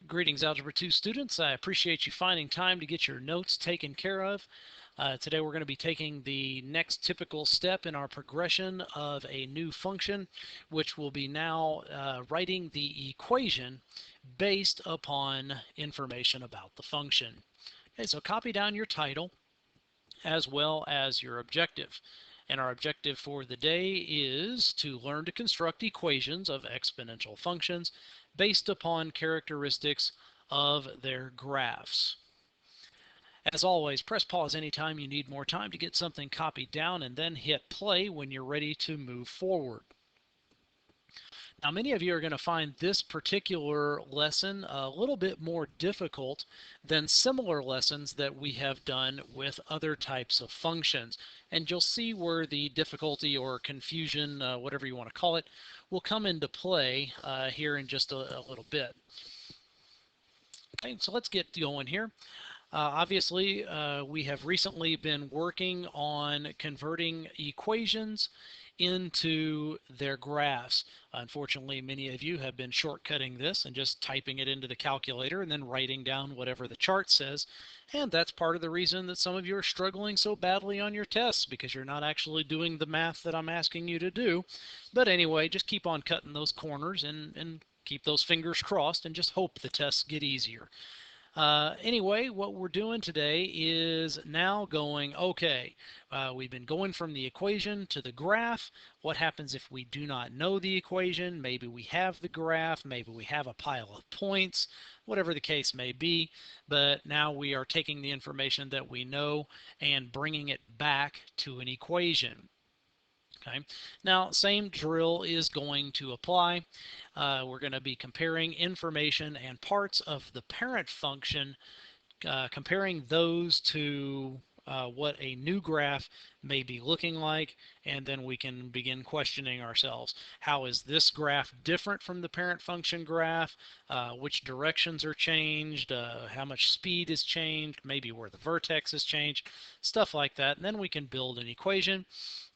Greetings, Algebra 2 students. I appreciate you finding time to get your notes taken care of. Today we're going to be taking the next typical step in our progression of a new function, which will be now writing the equation based upon information about the function. Okay, so copy down your title as well as your objective. And our objective for the day is to learn to construct equations of exponential functions based upon characteristics of their graphs. As always, press pause anytime you need more time to get something copied down and then hit play when you're ready to move forward. Now, many of you are going to find this particular lesson a little bit more difficult than similar lessons that we have done with other types of functions. And you'll see where the difficulty or confusion, whatever you want to call it, will come into play here in just a little bit. Okay, so let's get going here. Obviously, we have recently been working on converting equations into their graphs. Unfortunately, many of you have been shortcutting this and just typing it into the calculator and then writing down whatever the chart says. And that's part of the reason that some of you are struggling so badly on your tests, because you're not actually doing the math that I'm asking you to do. But anyway, just keep on cutting those corners and keep those fingers crossed and just hope the tests get easier. Anyway, what we're doing today is now going, okay, we've been going from the equation to the graph. What happens if we do not know the equation? Maybe we have the graph, maybe we have a pile of points, whatever the case may be. But now we are taking the information that we know and bringing it back to an equation. Okay. Now, same drill is going to apply. We're going to be comparing information and parts of the parent function, comparing those to what a new graph may be looking like, and then we can begin questioning ourselves. How is this graph different from the parent function graph? Which directions are changed? How much speed is changed? Maybe where the vertex is changed? Stuff like that. And then we can build an equation.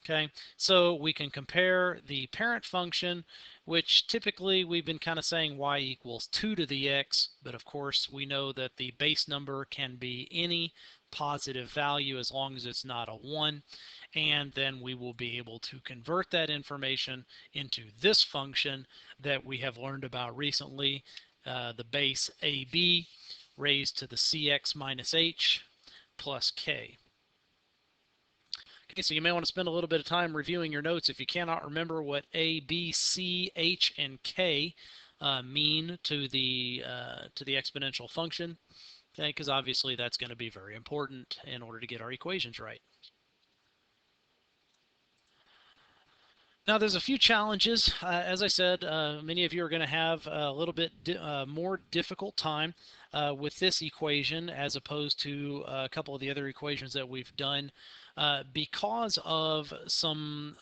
Okay, so we can compare the parent function, which typically we've been kind of saying y equals 2 to the x, but of course we know that the base number can be any positive value as long as it's not a 1, and then we will be able to convert that information into this function that we have learned about recently, the base ab raised to the cx minus h plus k. Okay, so you may want to spend a little bit of time reviewing your notes if you cannot remember what A, B, C, H, and K mean to the exponential function. Okay, because obviously that's going to be very important in order to get our equations right. Now, there's a few challenges. As I said, many of you are going to have a little bit more difficult time with this equation as opposed to a couple of the other equations that we've done because of some,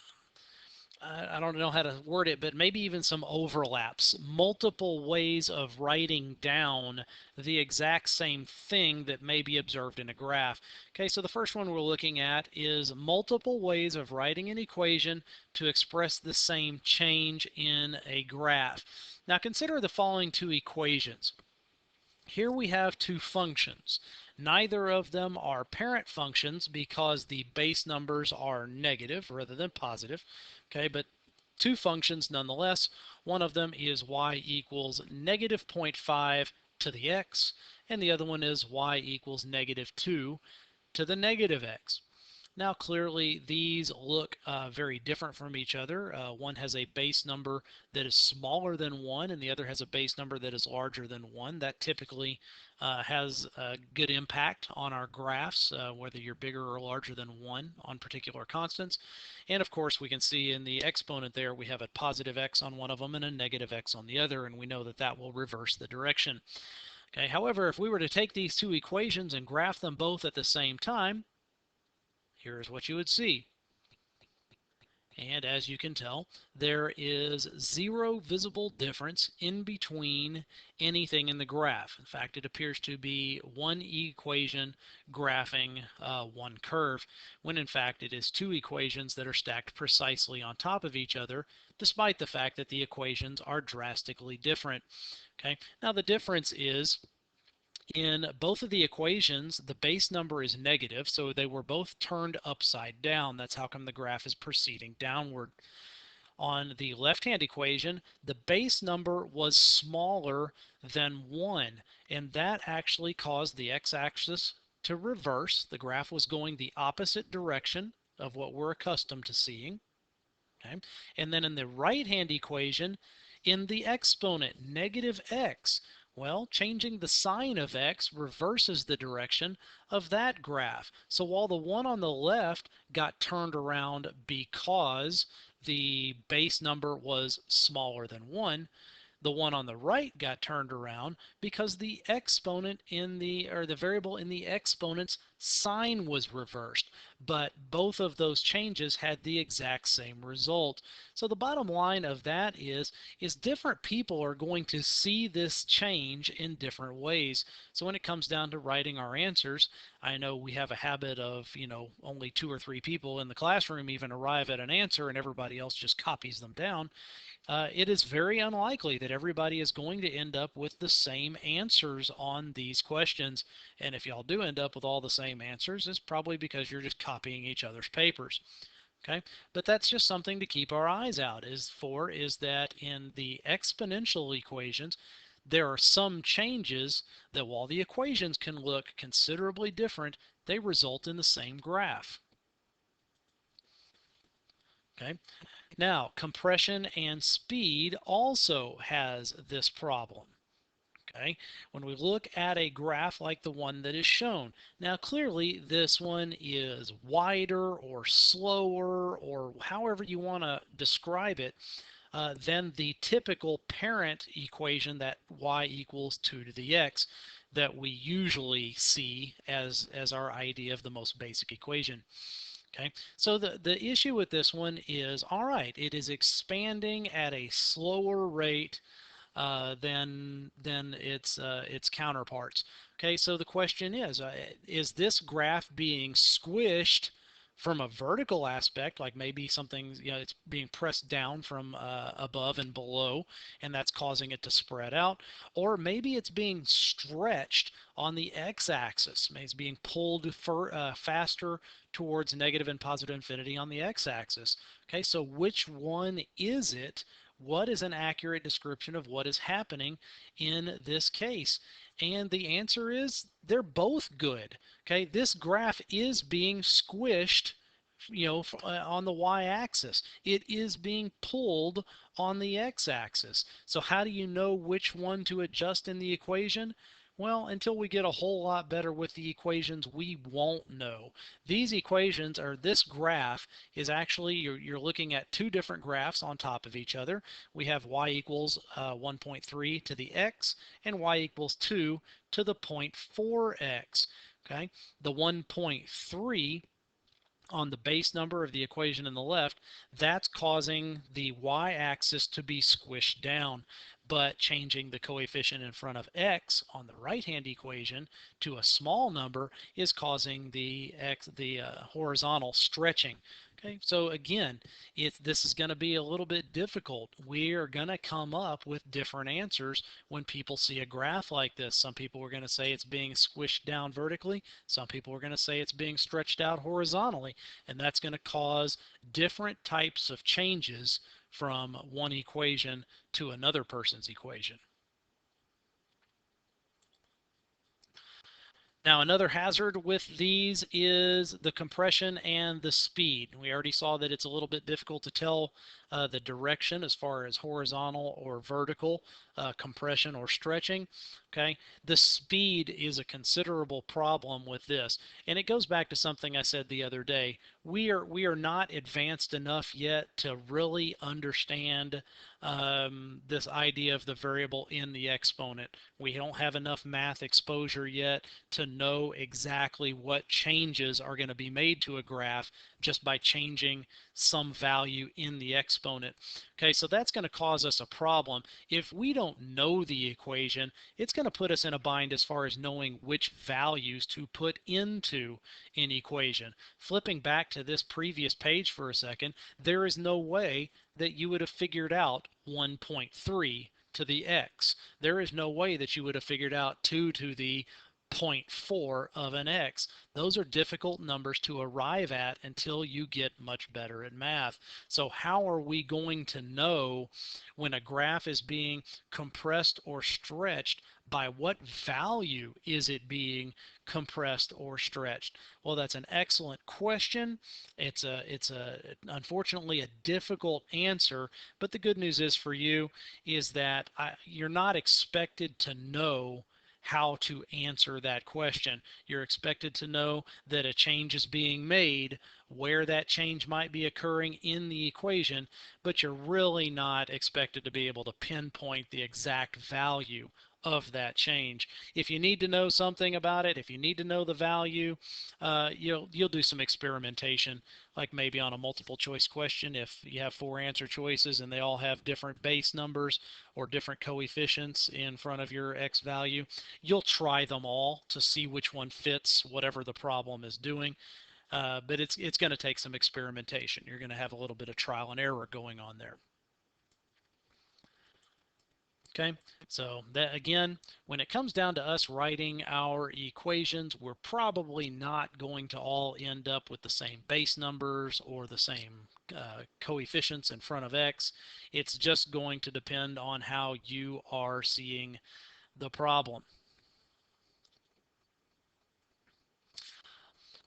I don't know how to word it, but maybe even some overlaps, multiple ways of writing down the exact same thing that may be observed in a graph. Okay, so the first one we're looking at is multiple ways of writing an equation to express the same change in a graph. Now consider the following two equations. Here we have two functions. Neither of them are parent functions because the base numbers are negative rather than positive. Okay, but two functions nonetheless. One of them is y equals negative 0.5 to the x, and the other one is y equals negative 2 to the negative x. Now clearly these look very different from each other. One has a base number that is smaller than 1 and the other has a base number that is larger than 1. That typically has a good impact on our graphs, whether you're bigger or larger than 1 on particular constants. And of course we can see in the exponent there we have a positive x on one of them and a negative x on the other, and we know that that will reverse the direction. Okay, however, if we were to take these two equations and graph them both at the same time, here's what you would see. And as you can tell, there is zero visible difference in between anything in the graph. In fact, it appears to be one equation graphing one curve, when in fact it is two equations that are stacked precisely on top of each other, despite the fact that the equations are drastically different. Okay, now the difference is in both of the equations, the base number is negative, so they were both turned upside down. That's how come the graph is proceeding downward. On the left-hand equation, the base number was smaller than 1, and that actually caused the x-axis to reverse. The graph was going the opposite direction of what we're accustomed to seeing. Okay? And then in the right-hand equation, in the exponent, negative x, well, changing the sign of x reverses the direction of that graph. So while the one on the left got turned around because the base number was smaller than 1, the one on the right got turned around because the exponent in the, or the variable in the exponent's sign was reversed. But both of those changes had the exact same result. So the bottom line of that is different people are going to see this change in different ways. So when it comes down to writing our answers, I know we have a habit of, only 2 or 3 people in the classroom even arrive at an answer and everybody else just copies them down. It is very unlikely that everybody is going to end up with the same answers on these questions. And if y'all do end up with all the same answers, it's probably because you're just copying each other's papers. Okay, but that's just something to keep our eyes out is that in the exponential equations, there are some changes that while the equations can look considerably different, they result in the same graph. Okay, now compression and speed also has this problem. Okay, when we look at a graph like the one that is shown, now clearly this one is wider or slower or however you want to describe it than the typical parent equation, that y equals 2 to the x, that we usually see as our idea of the most basic equation. Okay, so the issue with this one is, all right, it is expanding at a slower rate than its counterparts. Okay, so the question is this graph being squished from a vertical aspect, like maybe something, it's being pressed down from above and below, and that's causing it to spread out, or maybe it's being stretched on the x-axis. Maybe it's being pulled faster towards negative and positive infinity on the x-axis. Okay, so which one is it? What is an accurate description of what is happening in this case? And the answer is they're both good. Okay, this graph is being squished, on the y-axis. It is being pulled on the x-axis. So how do you know which one to adjust in the equation? Well, until we get a whole lot better with the equations, we won't know. These equations, or this graph, is actually, you're looking at two different graphs on top of each other. We have y equals 1.3 to the x and y equals 2 to the 0.4x. Okay, the 1.3 on the base number of the equation in the left, that's causing the y-axis to be squished down. But changing the coefficient in front of x on the right-hand equation to a small number is causing the horizontal stretching. Okay, so again, this is going to be a little bit difficult. We are going to come up with different answers when people see a graph like this. Some people are going to say it's being squished down vertically. Some people are going to say it's being stretched out horizontally. And that's going to cause different types of changes from one equation to another person's equation. Now, another hazard with these is the compression and the speed. We already saw that it's a little bit difficult to tell the direction as far as horizontal or vertical compression or stretching. Okay, the speed is a considerable problem with this, and it goes back to something I said the other day. We are not advanced enough yet to really understand this idea of the variable in the exponent. We don't have enough math exposure yet to know exactly what changes are going to be made to a graph just by changing some value in the exponent. Okay, so that's going to cause us a problem. If we don't know the equation, it's going to put us in a bind as far as knowing which values to put into an equation. Flipping back to this previous page for a second, there is no way that you would have figured out 1.3 to the x. There is no way that you would have figured out 2 to the zero point 0.4 of an x. Those are difficult numbers to arrive at until you get much better at math. So how are we going to know when a graph is being compressed or stretched? By what value is it being compressed or stretched? Well, that's an excellent question. It's unfortunately a difficult answer, but the good news is for you is that you're not expected to know how to answer that question. You're expected to know that a change is being made, where that change might be occurring in the equation, but you're really not expected to be able to pinpoint the exact value of that change. If you need to know something about it, if you need to know the value, you'll do some experimentation, like maybe on a multiple choice question. If you have four answer choices and they all have different base numbers or different coefficients in front of your x value, you'll try them all to see which one fits whatever the problem is doing. But it's going to take some experimentation. You're going to have a little bit of trial and error going on there. Okay, so that again, when it comes down to us writing our equations, we're probably not going to all end up with the same base numbers or the same coefficients in front of x. It's just going to depend on how you are seeing the problem.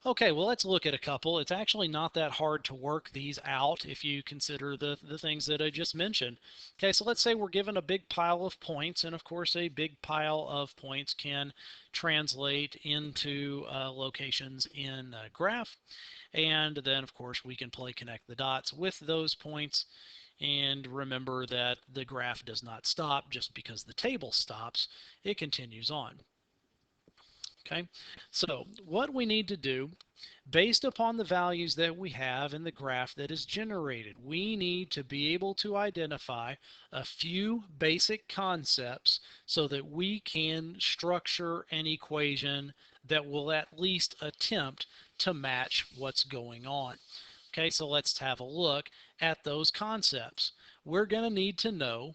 Okay, well, let's look at a couple. It's actually not that hard to work these out if you consider the things that I just mentioned. Okay, so let's say we're given a big pile of points, and of course a big pile of points can translate into locations in a graph. And then, of course, we can play connect the dots with those points. And remember that the graph does not stop just because the table stops. It continues on. Okay, so what we need to do based upon the values that we have in the graph that is generated, we need to be able to identify a few basic concepts so that we can structure an equation that will at least attempt to match what's going on. Okay, so let's have a look at those concepts. We're going to need to know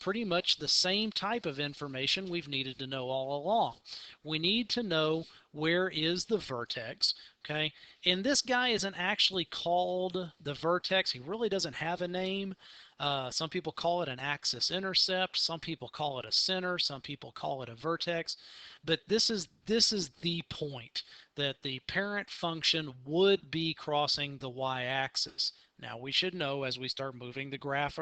pretty much the same type of information we've needed to know all along. We need to know where is the vertex, okay? And this guy isn't actually called the vertex. He really doesn't have a name. Some people call it an axis intercept. Some people call it a center. Some people call it a vertex. But this is the point that the parent function would be crossing the y-axis. Now we should know as we start moving the graph,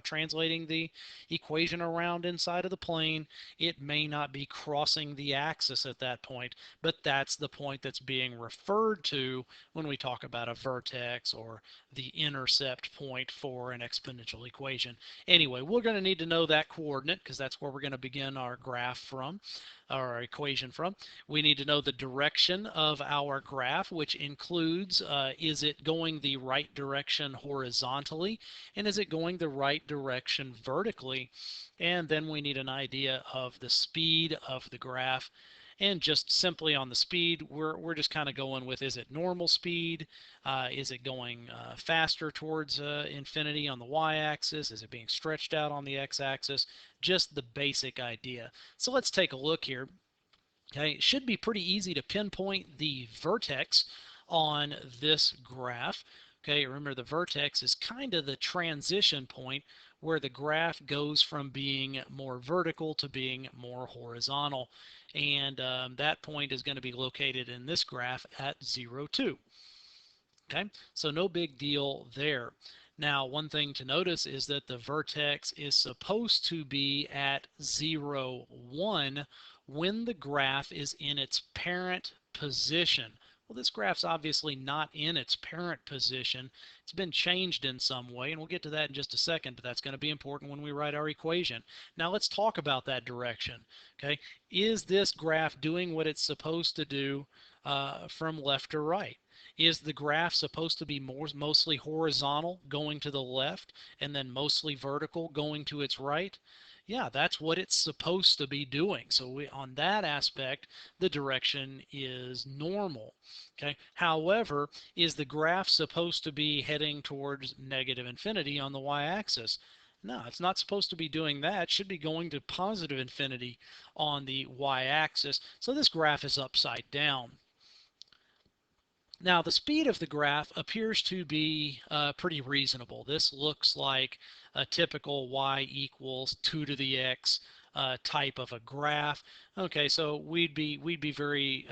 translating the equation around inside of the plane, it may not be crossing the axis at that point, but that's the point that's being referred to when we talk about a vertex or the intercept point for an exponential equation. Anyway, we're going to need to know that coordinate because that's where we're going to begin our graph from, our equation from. We need to know the direction of our graph, which includes is it going the right direction horizontally, and is it going the right direction vertically? And then we need an idea of the speed of the graph. And just simply on the speed, we're just kind of going with, is it normal speed? Is it going faster towards infinity on the y-axis? Is it being stretched out on the x-axis? Just the basic idea. So let's take a look here. Okay, it should be pretty easy to pinpoint the vertex on this graph. Okay, remember the vertex is kind of the transition point where the graph goes from being more vertical to being more horizontal. And that point is going to be located in this graph at 0, 2. Okay, so no big deal there. Now, one thing to notice is that the vertex is supposed to be at 0, 1 when the graph is in its parent position. Well, this graph's obviously not in its parent position. It's been changed in some way, and we'll get to that in just a second, but that's going to be important when we write our equation. Now, let's talk about that direction. Okay, is this graph doing what it's supposed to do from left to right? Is the graph supposed to be mostly horizontal going to the left and then mostly vertical going to its right? Yeah, that's what it's supposed to be doing. So on that aspect, the direction is normal. Okay. However, is the graph supposed to be heading towards negative infinity on the y-axis? No, it's not supposed to be doing that. It should be going to positive infinity on the y-axis. So this graph is upside down. Now, the speed of the graph appears to be pretty reasonable. This looks like a typical y equals 2 to the x type of a graph. Okay, so we'd be very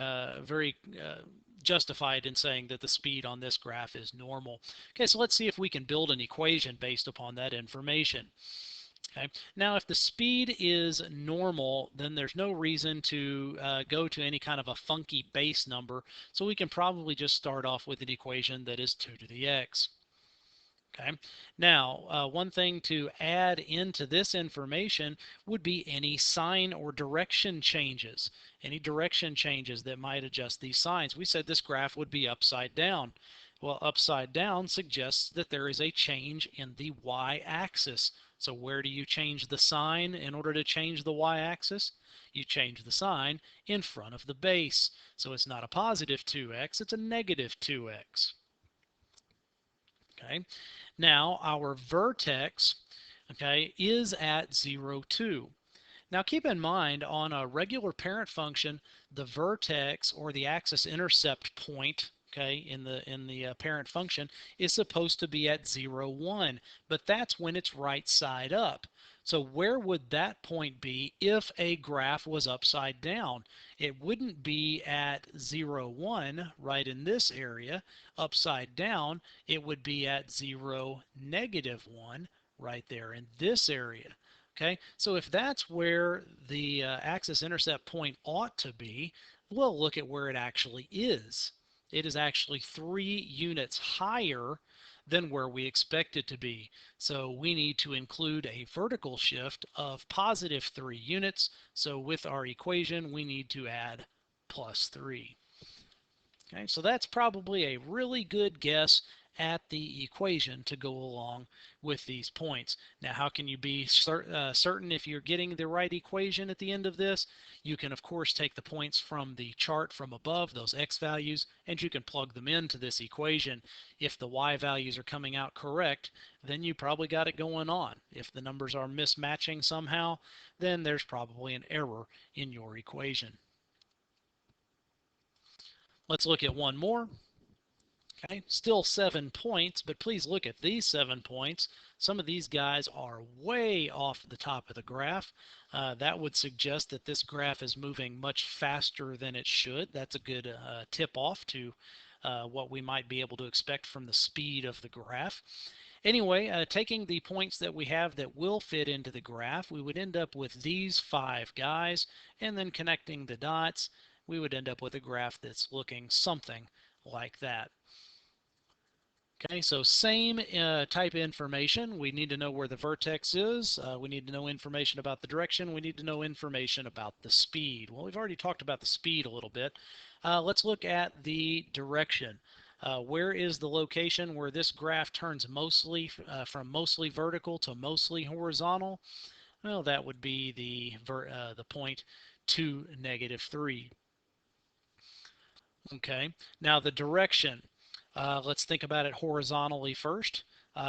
justified in saying that the speed on this graph is normal. Okay, so let's see if we can build an equation based upon that information. Okay. Now, if the speed is normal, then there's no reason to go to any kind of a funky base number. So we can probably just start off with an equation that is 2 to the x. Okay. Now, one thing to add into this information would be any sign or direction changes. Any direction changes that might adjust these signs. We said this graph would be upside down. Well, upside down suggests that there is a change in the y-axis. So where do you change the sign in order to change the y-axis? You change the sign in front of the base. So it's not a positive 2x, it's a negative 2x. Okay. Now our vertex, okay, is at 0, 2. Now keep in mind, on a regular parent function, the vertex or the axis intercept point, okay, in the parent function is supposed to be at 0, 1, but that's when it's right side up. So where would that point be if a graph was upside down? It wouldn't be at 0, 1 right in this area. Upside down, it would be at 0, negative 1 right there in this area. Okay, so if that's where the axis intercept point ought to be, we'll look at where it actually is. It is actually 3 units higher than where we expect it to be. So we need to include a vertical shift of positive 3 units. So with our equation, we need to add plus 3. Okay, so that's probably a really good guess at the equation to go along with these points. Now, how can you be certain if you're getting the right equation at the end of this? You can, of course, take the points from the chart from above, those x values, and you can plug them into this equation. If the y values are coming out correct, then you probably got it going on. If the numbers are mismatching somehow, then there's probably an error in your equation. Let's look at one more. Okay, still 7 points, but please look at these 7 points. Some of these guys are way off the top of the graph. That would suggest that this graph is moving much faster than it should. That's a good tip off to what we might be able to expect from the speed of the graph. Anyway, taking the points that we have that will fit into the graph, we would end up with these 5 guys, and then connecting the dots, we would end up with a graph that's looking something like that. Okay, so same type of information. We need to know where the vertex is. We need to know information about the direction. We need to know information about the speed. Well, we've already talked about the speed a little bit. Let's look at the direction. Where is the location where this graph turns mostly from mostly vertical to mostly horizontal? Well, that would be the point 2, negative 3. Okay, now the direction. Let's think about it horizontally first.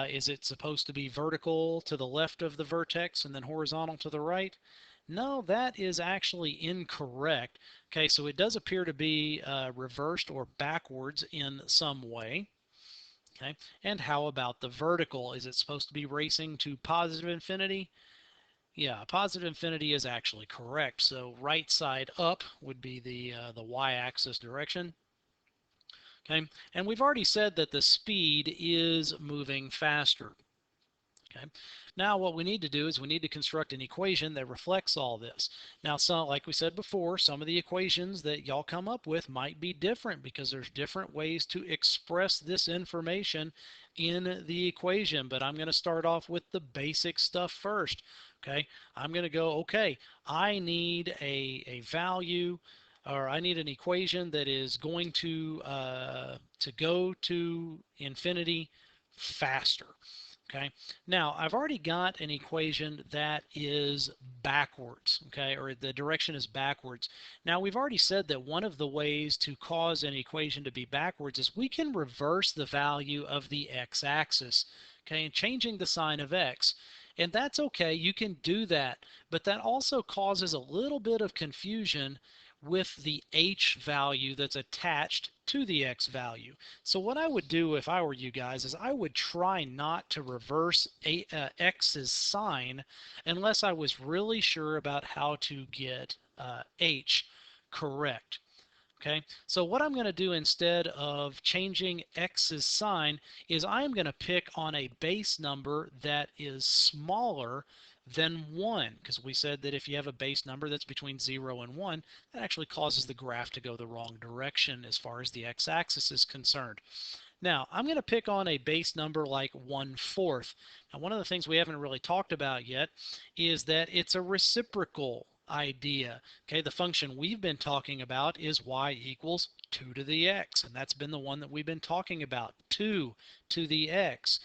Is it supposed to be vertical to the left of the vertex and then horizontal to the right? No, that is actually incorrect. Okay, so it does appear to be reversed or backwards in some way. Okay, and how about the vertical? Is it supposed to be racing to positive infinity? Yeah, positive infinity is actually correct. So right side up would be the y-axis direction. Okay, and we've already said that the speed is moving faster. Okay. Now what we need to do is we need to construct an equation that reflects all this. Now, like we said before, some of the equations that y'all come up with might be different because there's different ways to express this information in the equation. But I'm going to start off with the basic stuff first. Okay. I'm going to go, okay, I need a value, or I need an equation that is going to go to infinity faster. Okay, now I've already got an equation that is backwards, okay, or the direction is backwards. Now we've already said that one of the ways to cause an equation to be backwards is we can reverse the value of the x-axis, okay, and changing the sign of x. And that's okay, you can do that, but that also causes a little bit of confusion with the h value that's attached to the x value. So what I would do if I were you guys is I would try not to reverse x's sign unless I was really sure about how to get h correct. Okay, so what I'm going to do instead of changing x's sign is I'm going to pick on a base number that is smaller than 1, because we said that if you have a base number that's between 0 and 1, that actually causes the graph to go the wrong direction as far as the x-axis is concerned. Now, I'm going to pick on a base number like 1/4. Now, one of the things we haven't really talked about yet is that it's a reciprocal idea. Okay, the function we've been talking about is y equals 2 to the x, and that's been the one that we've been talking about, 2 to the x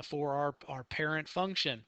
for our parent function.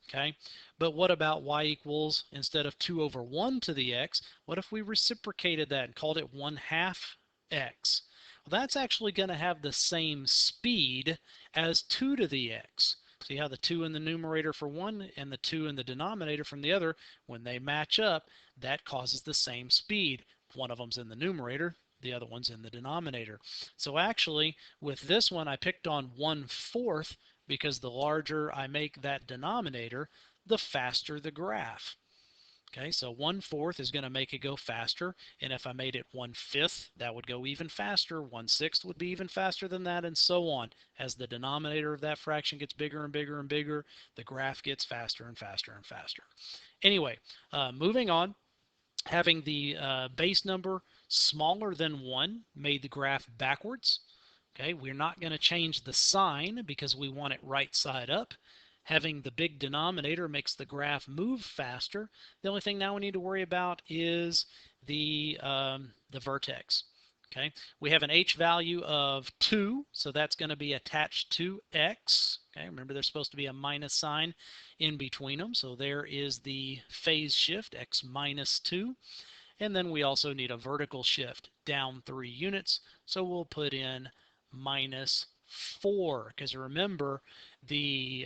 Okay, but what about y equals, instead of 2 over 1 to the x, what if we reciprocated that and called it 1/2 x? Well, that's actually going to have the same speed as 2 to the x. See how the 2 in the numerator for one and the 2 in the denominator from the other, when they match up, that causes the same speed. One of them's in the numerator, the other one's in the denominator. So actually, with this one, I picked on 1/4 because the larger I make that denominator, the faster the graph. Okay, so 1/4 is going to make it go faster, and if I made it 1/5, that would go even faster. 1/6 would be even faster than that, and so on. As the denominator of that fraction gets bigger and bigger and bigger, the graph gets faster and faster and faster. Anyway, moving on, having the base number smaller than 1 made the graph backwards. Okay, we're not going to change the sign because we want it right side up. Having the big denominator makes the graph move faster. The only thing now we need to worry about is the vertex. Okay, we have an h value of 2, so that's going to be attached to x. Okay, remember there's supposed to be a minus sign in between them, so there is the phase shift, x minus 2. And then we also need a vertical shift down 3 units, so we'll put in -4, because remember the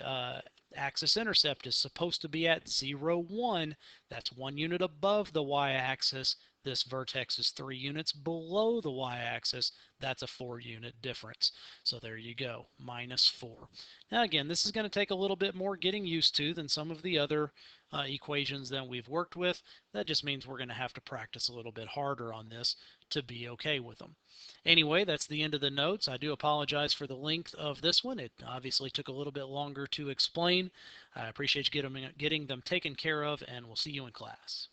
axis intercept is supposed to be at 0, 1. That's 1 unit above the y-axis. This vertex is 3 units below the y-axis. That's a 4-unit difference. So there you go, -4. Now again, this is going to take a little bit more getting used to than some of the other equations that we've worked with. That just means we're going to have to practice a little bit harder on this to be okay with them. Anyway, that's the end of the notes. I do apologize for the length of this one. It obviously took a little bit longer to explain. I appreciate you getting them taken care of, and we'll see you in class.